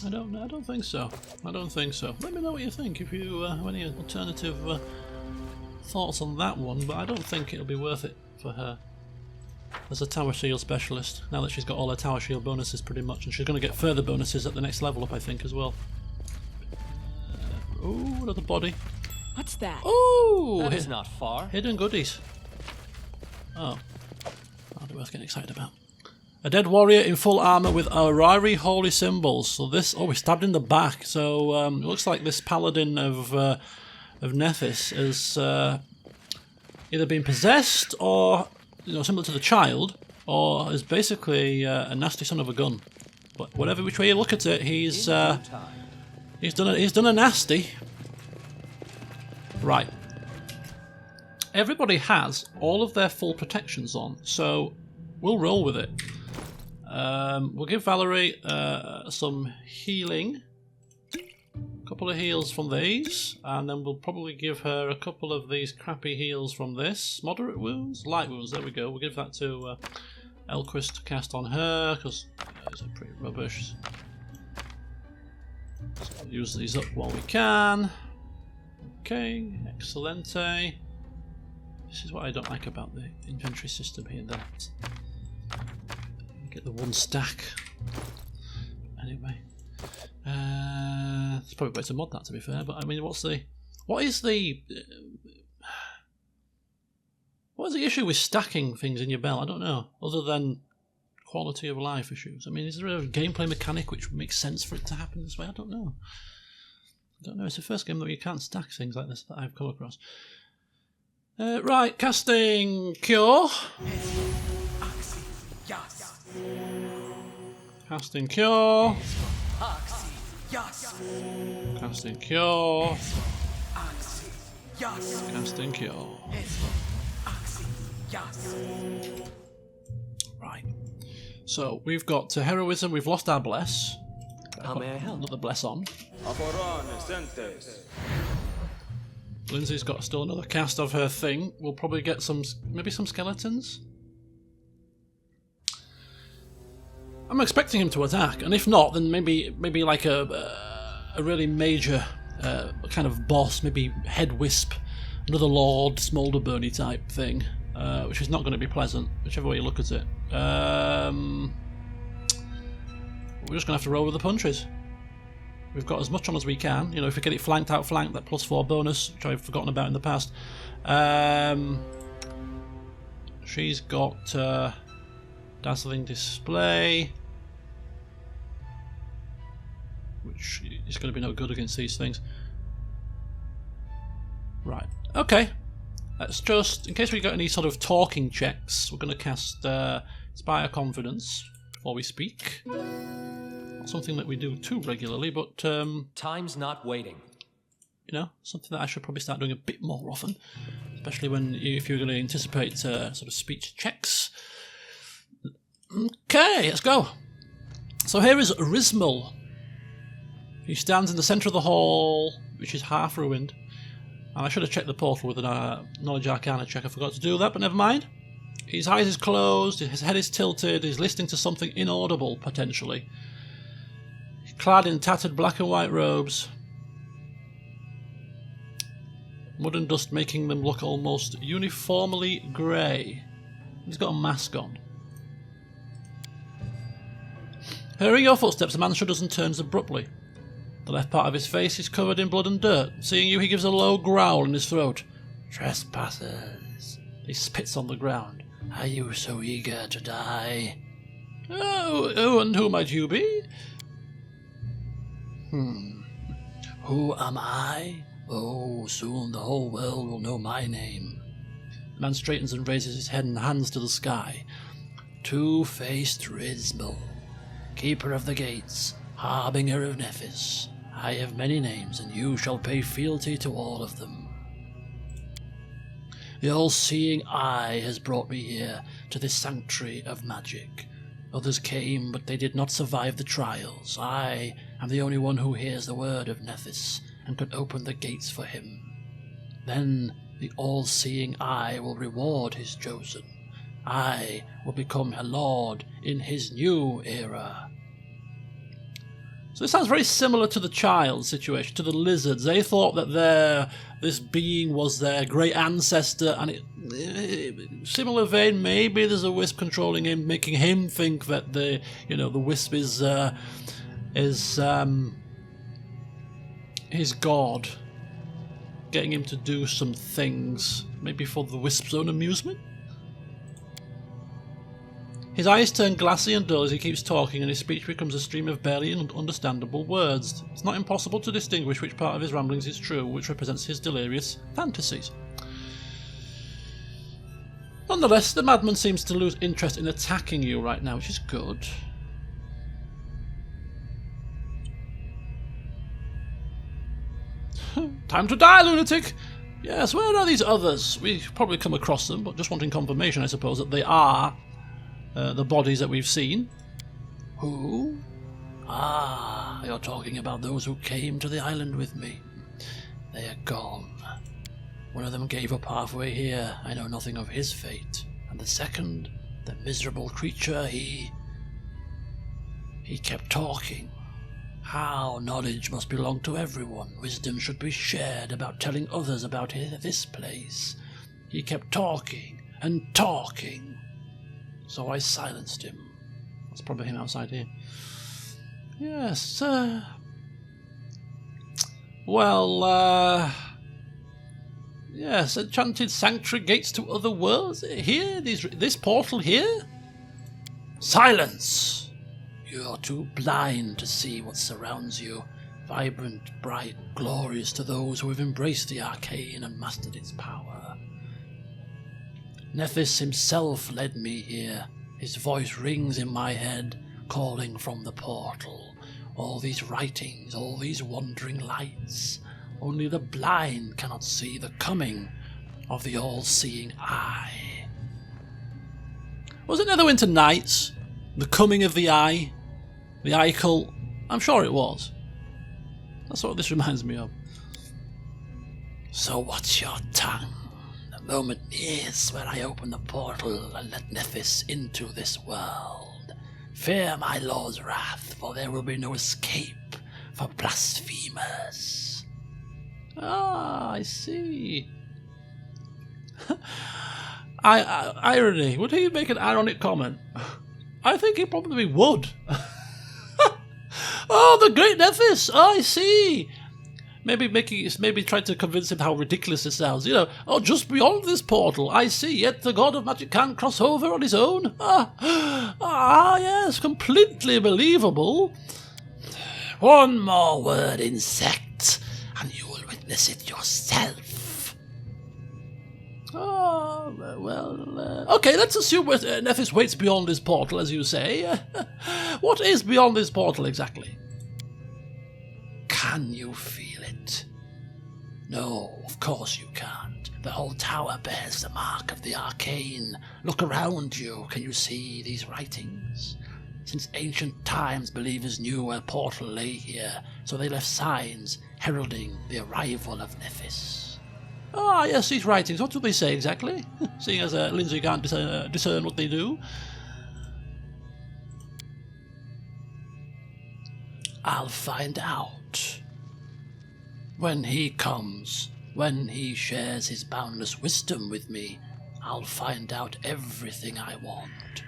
Speaker 1: I don't think so. I don't think so. Let me know what you think if you have any alternative thoughts on that one, but I don't think it'll be worth it for her as a tower shield specialist, now that she's got all her tower shield bonuses pretty much, and she's going to get further bonuses at the next level up, I think, as well. Ooh, another body.
Speaker 4: What's that?
Speaker 1: Ooh!
Speaker 2: That is not far.
Speaker 1: Hidden goodies. Oh. Not worth getting excited about. A dead warrior in full armour with Aurari holy symbols. So this... Oh, we're stabbed in the back. So it looks like this paladin of Nephis has either been possessed or, similar to the child, or is basically a nasty son of a gun. But whatever which way you look at it, he's done a nasty. Right. Everybody has all of their full protections on, so we'll roll with it. We'll give Valerie some healing. A couple of heals from these, and then we'll probably give her a couple of these crappy heals from this. Moderate wounds? Light wounds, there we go. We'll give that to Elquist to cast on her, because these are pretty rubbish. So we'll use these up while we can. Okay, excelente. This is what I don't like about the inventory system here, that get the one stack. Anyway, it's probably better to mod that, to be fair. But I mean, what is the issue with stacking things in your belt? I don't know, other than quality of life issues. I mean, is there a gameplay mechanic which makes sense for it to happen this way? I don't know. It's the first game that you can't stack things like this that I've come across. Right, casting Cure. Casting Cure. Casting Cure. Casting Cure. Right. So we've got heroism. We've lost our bless.
Speaker 2: How may I help?
Speaker 1: Another bless on. Lindsay's got still another cast of her thing. We'll probably get maybe some skeletons. I'm expecting him to attack, and if not, then maybe like a really major kind of boss, maybe head wisp, another Lord Smolderburny type thing, which is not going to be pleasant, whichever way you look at it. We're just going to have to roll with the punches. We've got as much on as we can. If we get it flanked out flanked, that +4 bonus, which I've forgotten about in the past. She's got Dazzling Display, which is going to be no good against these things. Right, okay. Let's just, in case we got any sort of talking checks, we're going to cast Inspire Confidence before we speak. Not something that we do too regularly, but
Speaker 2: Time's not waiting.
Speaker 1: something that I should probably start doing a bit more often, especially if you're going to anticipate sort of speech checks. Okay, let's go. So here is Rismal. He stands in the centre of the hall, which is half ruined. And I should have checked the portal with a Knowledge Arcana check. I forgot to do that, but never mind. His eyes is closed, his head is tilted, he's listening to something inaudible, potentially. He's clad in tattered black and white robes. Mud and dust making them look almost uniformly grey. He's got a mask on. Hearing your footsteps, the man shudders and turns abruptly. The left part of his face is covered in blood and dirt. Seeing you, he gives a low growl in his throat. Trespassers. He spits on the ground. Are you so eager to die? Oh, and who might you be? Who am I? Oh, soon the whole world will know my name. The man straightens and raises his head and hands to the sky. Two-faced Rismal, keeper of the gates, harbinger of Nephis. I have many names, and you shall pay fealty to all of them. The all-seeing eye has brought me here, to this sanctuary of magic. Others came, but they did not survive the trials. I am the only one who hears the word of Nephis, and can open the gates for him. Then the all-seeing eye will reward his chosen. I will become a lord in his new era. So this sounds very similar to the child situation, to the lizards. They thought that this being was their great ancestor, and similar vein, maybe there's a wisp controlling him, making him think that the wisp is his god, getting him to do some things, maybe for the wisp's own amusement. His eyes turn glassy and dull as he keeps talking, and his speech becomes a stream of barely understandable words. It's not impossible to distinguish which part of his ramblings is true, which represents his delirious fantasies. Nonetheless, the madman seems to lose interest in attacking you right now, which is good. Time to die, lunatic! Yes, where are these others? We've probably come across them, but just wanting confirmation, I suppose, that they are the bodies that we've seen. Who? Ah, you're talking about those who came to the island with me. They are gone. One of them gave up halfway here. I know nothing of his fate. And the second, the miserable creature, he kept talking. How knowledge must belong to everyone. Wisdom should be shared about telling others about this place. He kept talking and talking. So I silenced him. That's probably him outside here. Yes, yes, enchanted sanctuary gates to other worlds. Here, this portal here? Silence! You're too blind to see what surrounds you. Vibrant, bright, glorious to those who have embraced the arcane and mastered its power. Nephis himself led me here. His voice rings in my head, calling from the portal. All these writings, all these wandering lights. Only the blind cannot see the coming of the all-seeing eye. Was it Neverwinter Nights? The coming of the eye? The eye cult? I'm sure it was. That's what this reminds me of. So what's your tongue? The moment is when I open the portal and let Nephis into this world. Fear my lord's wrath, for there will be no escape for blasphemers. Ah, I see. Irony. Would he make an ironic comment? I think he probably would. Oh, the great Nephis! Oh, I see. Maybe trying to convince him how ridiculous it sounds. Just beyond this portal, I see, yet the god of magic can't cross over on his own. Yes, completely believable. One more word, insect, and you will witness it yourself. Okay, let's assume Nephis waits beyond this portal, as you say. What is beyond this portal, exactly? Can you feel it? No, of course you can't. The whole tower bears the mark of the arcane. Look around you. Can you see these writings? Since ancient times, believers knew a portal lay here, so they left signs heralding the arrival of Nephis. Ah, yes, these writings. What do they say exactly? Seeing as Lindsay can't discern what they do. I'll find out. When he comes, when he shares his boundless wisdom with me, I'll find out everything I want.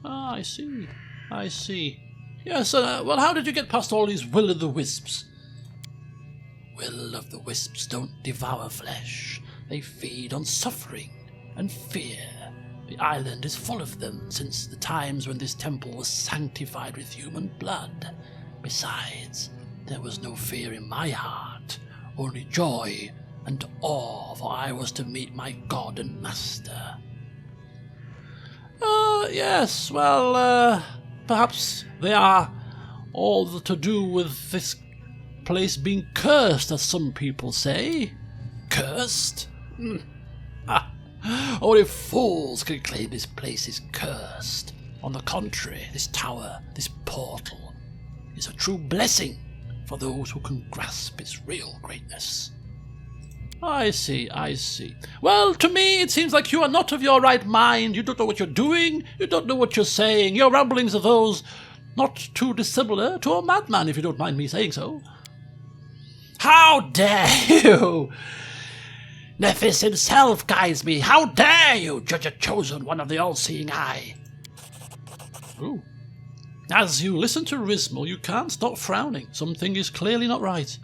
Speaker 1: Ah, I see. I see. Yes, well, how did you get past all these will-o'-the-wisps? Will-o'-the-wisps don't devour flesh. They feed on suffering and fear. The island is full of them since the times when this temple was sanctified with human blood. Besides, there was no fear in my heart, only joy and awe, for I was to meet my god and master. Yes, well, perhaps they are all to do with this place being cursed, as some people say. Cursed? Only fools can claim this place is cursed. On the contrary, this tower, this portal, is a true blessing for those who can grasp its real greatness. I see, I see. Well, to me it seems like you are not of your right mind. You don't know what you're doing. You don't know what you're saying. Your ramblings are those not too dissimilar to a madman, if you don't mind me saying so. How dare you! Nephis himself guides me. How dare you judge a chosen one of the all-seeing eye? Ooh. As you listen to Rismal, you can't stop frowning. Something is clearly not right.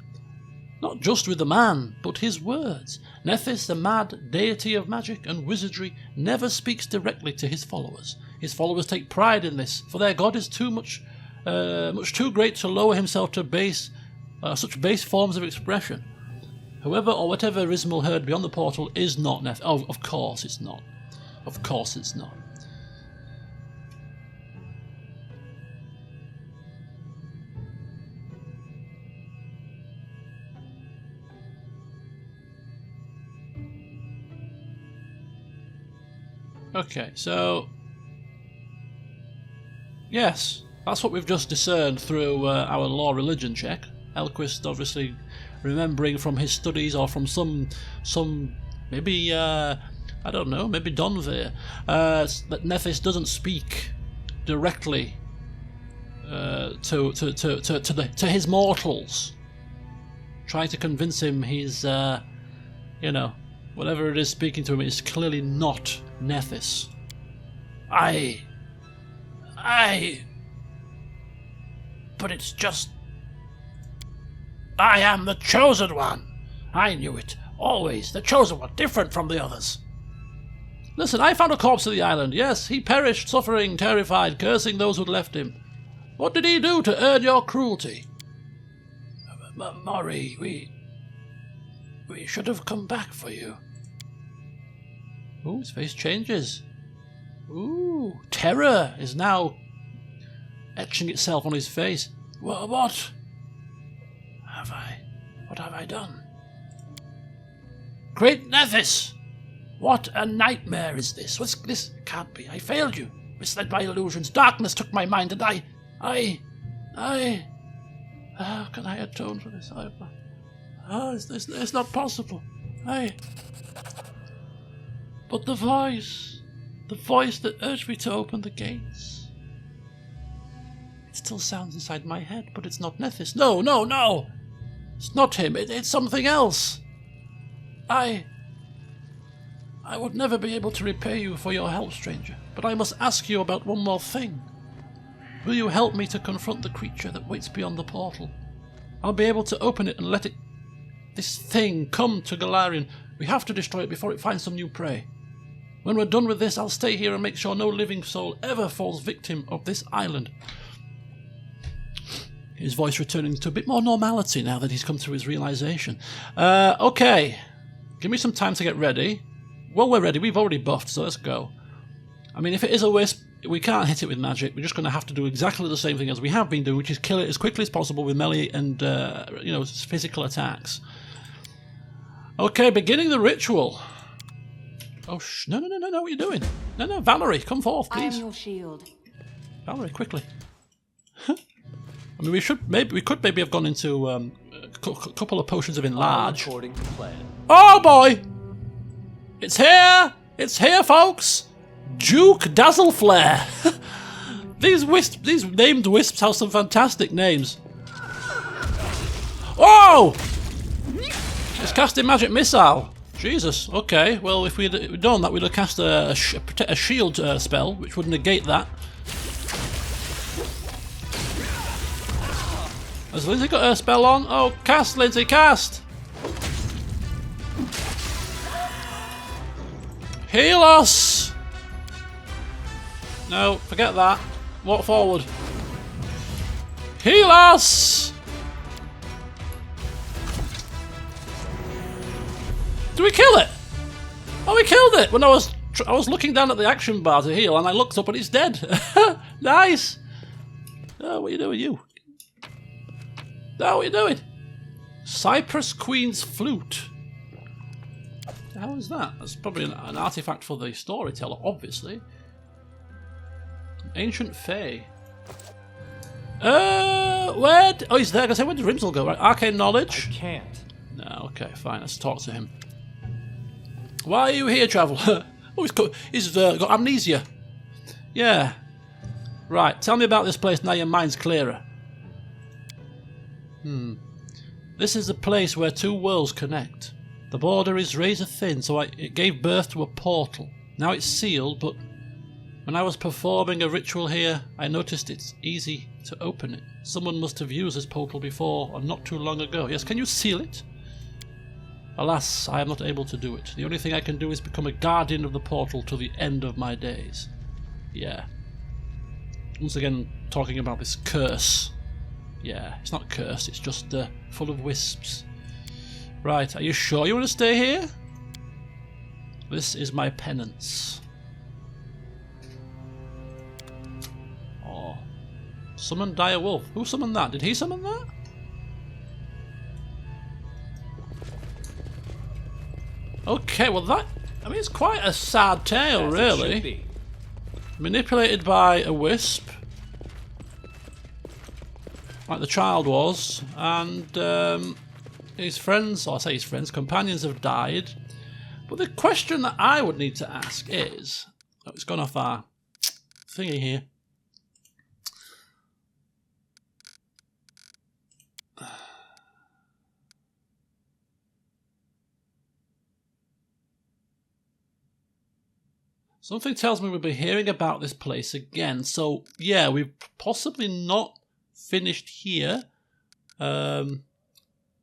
Speaker 1: Not just with the man, but his words. Nephis, the mad deity of magic and wizardry, never speaks directly to his followers. His followers take pride in this, for their god is much too great to lower himself to such base forms of expression. Whoever or whatever Rismal heard beyond the portal is not Nephis. Oh, of course it's not. Of course it's not. Okay, so yes, that's what we've just discerned through our law religion check. Elquist obviously remembering from his studies or from some maybe I don't know, maybe Donvir, that Nephis doesn't speak directly to his mortals, trying to convince him he's whatever it is speaking to him is clearly not Nephis. But it's just... I am the Chosen One. I knew it. Always. The Chosen One. Different from the others. Listen, I found a corpse of the island. Yes, he perished, suffering, terrified, cursing those who'd left him. What did he do to earn your cruelty? Mori, we should have come back for you. Ooh, his face changes. Ooh, terror is now etching itself on his face. What have I done? Great Nephis! What a nightmare is this? This can't be. I failed you. Misled by illusions. Darkness took my mind, and how can I atone for this? It's not possible. But the voice that urged me to open the gates. It still sounds inside my head, but it's not Nephis. No! It's not him. It's something else. I would never be able to repay you for your help, stranger, but I must ask you about one more thing. Will you help me to confront the creature that waits beyond the portal? I'll be able to open it and let this thing come to Galarian. We have to destroy it before it finds some new prey. When we're done with this, I'll stay here and make sure no living soul ever falls victim of this island. His voice returning to a bit more normality now that he's come to his realization. Okay. Give me some time to get ready. Well, we're ready. We've already buffed, so let's go. I mean, if it is a wisp, we can't hit it with magic. We're just going to have to do exactly the same thing as we have been doing, which is kill it as quickly as possible with melee and physical attacks. Okay, beginning the ritual. Oh, no, what are you doing? No, Valerie, come forth,
Speaker 4: I am
Speaker 1: please.
Speaker 4: your shield.
Speaker 1: Valerie, quickly. I mean, we could maybe have gone into a couple of potions of
Speaker 2: All
Speaker 1: enlarge.
Speaker 2: according to plan.
Speaker 1: Oh boy! It's here! It's here, folks! Duke Dazzleflare! These named wisps have some fantastic names. Oh! It's casting magic missile. Jesus. Okay. Well, if we'd done that, we'd have cast a shield spell, which would negate that. Has Lindsay got her spell on? Oh, cast, Lindsay, cast! Heal us! No, forget that. Walk forward. Heal us! Did we kill it? Oh, we killed it! When I was looking down at the action bar to heal, and I looked up and it's dead. Nice! Oh, what are you doing, you? No, what are you doing? Cypress Queen's Flute. How is that? That's probably an artifact for the storyteller, obviously. Ancient Fae. Where? Oh, he's there. I say, where did Rimsel go? Right, arcane knowledge.
Speaker 2: I can't.
Speaker 1: No, okay, fine. Let's talk to him. Why are you here, traveller? Oh, he's got amnesia. Yeah. Right. Tell me about this place now. Your mind's clearer. This is the place where two worlds connect. The border is razor thin, so it gave birth to a portal. Now it's sealed, but when I was performing a ritual here, I noticed it's easy to open it. Someone must have used this portal before, or not too long ago. Yes, can you seal it? Alas, I am not able to do it. The only thing I can do is become a guardian of the portal to the end of my days. Yeah. Once again, talking about this curse. Yeah, it's not cursed, it's just full of wisps. Right, are you sure you want to stay here? This is my penance. Oh. Summon Dire Wolf. Who summoned that? Did he summon that? Okay, well that... I mean, it's quite a sad tale,
Speaker 2: As it
Speaker 1: really.
Speaker 2: should be.
Speaker 1: Manipulated by a wisp. Like the child was. And his friends, or I say his friends, companions have died. But the question that I would need to ask is... Oh, it's gone off our thingy here. Something tells me we'll be hearing about this place again. So, yeah, we've possibly not finished here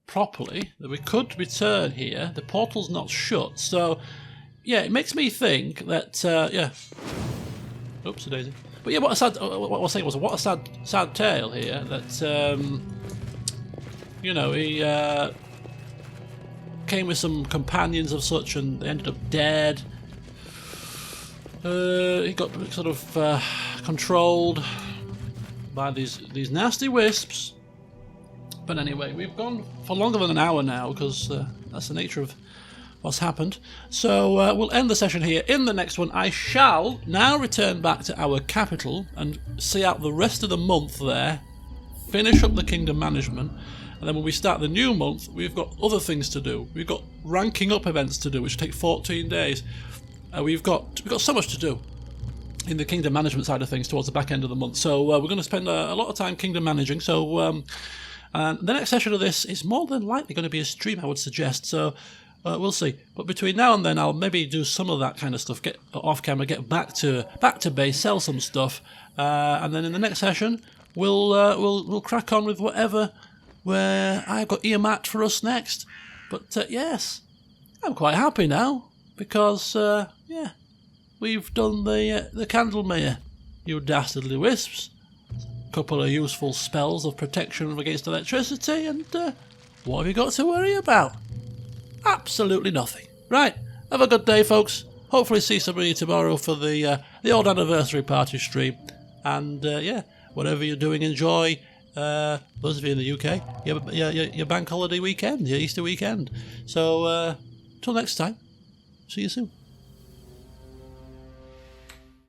Speaker 1: properly. We could return here. The portal's not shut. So, yeah, it makes me think that, yeah. Oops, a daisy. But yeah, what I was saying was, what a sad tale here. That, you know, he came with some companions of such and they ended up dead. He got sort of controlled by these nasty wisps. But anyway, we've gone for longer than an hour now because that's the nature of what's happened. So we'll end the session here. In the next one, I shall now return back to our capital and see out the rest of the month there, finish up the kingdom management, and then when we start the new month, we've got other things to do. We've got ranking up events to do, which take 14 days. We've got so much to do in the kingdom management side of things towards the back end of the month. So we're going to spend a lot of time kingdom managing. So and the next session of this is more than likely going to be a stream, I would suggest. So we'll see. But between now and then, I'll maybe do some of that kind of stuff. Get off camera, get back to base, sell some stuff, and then in the next session, we'll crack on with where I've got earmarked for us next. But yes, I'm quite happy now. Because, yeah, we've done the Candlemere, you dastardly wisps. A couple of useful spells of protection against electricity, and what have you got to worry about? Absolutely nothing. Right, have a good day, folks. Hopefully see some of you tomorrow for the old anniversary party stream. And, yeah, whatever you're doing, enjoy those of you in the UK, your bank holiday weekend, your Easter weekend. So, till next time, see you soon.